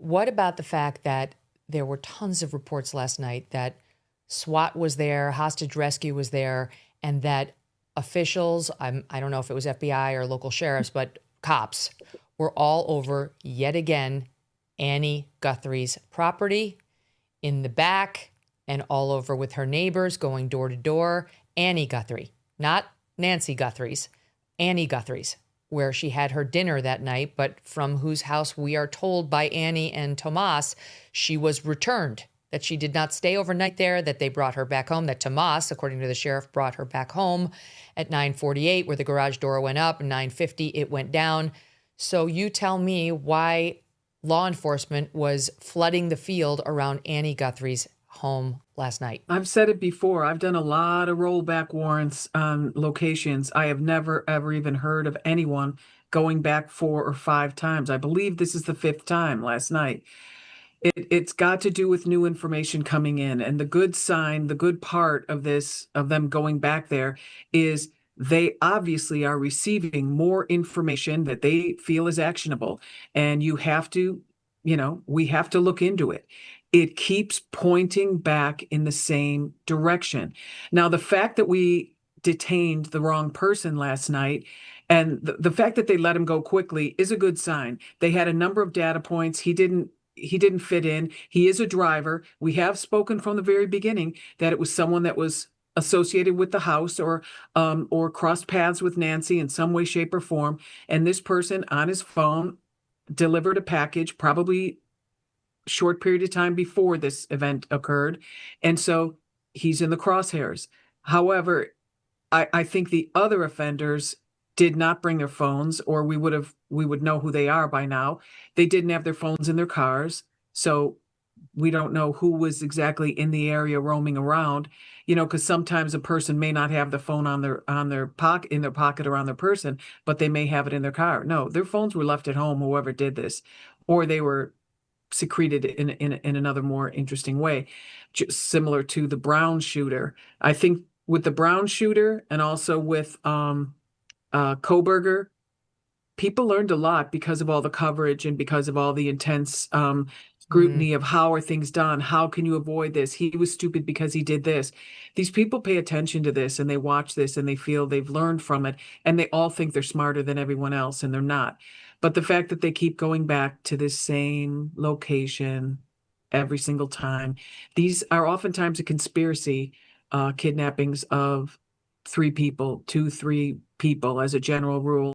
what about the fact that there were tons of reports last night that SWAT was there, hostage rescue was there, and that officials, I don't know if it was FBI or local sheriffs, but cops were all over yet again Annie Guthrie's property, in the back and all over with her neighbors, going door to door. Annie Guthrie, not Nancy Guthrie's, Annie Guthrie's, where she had her dinner that night, but from whose house we are told by Annie and Tomas she was returned, that she did not stay overnight there, that they brought her back home, that Tomas, according to the sheriff, brought her back home at 9:48, where the garage door went up, and 9:50 it went down. So you tell me why law enforcement was flooding the field around Annie Guthrie's home last night. I've said it before. I've done a lot of rollback warrants on locations. I have never, ever even heard of anyone going back 4 or 5 times. I believe this is the 5th time last night. It's got to do with new information coming in. And the good sign, the good part of this, of them going back there, is they obviously are receiving more information that they feel is actionable. And you have to, we have to look into it. It keeps pointing back in the same direction. Now, the fact that we detained the wrong person last night, and the fact that they let him go quickly, is a good sign. They had a number of data points. He didn't fit in. He is a driver. We have spoken from the very beginning that it was someone that was associated with the house or crossed paths with Nancy in some way, shape, or form. And this person on his phone delivered a package, probably short period of time before this event occurred. And so he's in the crosshairs. However, I think the other offenders did not bring their phones, or we would know who they are by now. They didn't have their phones in their cars. So we don't know who was exactly in the area roaming around, because sometimes a person may not have the phone in their pocket or on their person, but they may have it in their car. No, their phones were left at home, whoever did this, or they were secreted in another more interesting way, just similar to the Brown shooter. I think with the Brown shooter and also with Koberger, people learned a lot because of all the coverage and because of all the intense scrutiny of how are things done. How can you avoid this? He was stupid because he did this. These people pay attention to this and they watch this and they feel they've learned from it, and they all think they're smarter than everyone else, and they're not. But the fact that they keep going back to this same location every single time, these are oftentimes a conspiracy, kidnappings of 3 people, 2, 3 people as a general rule.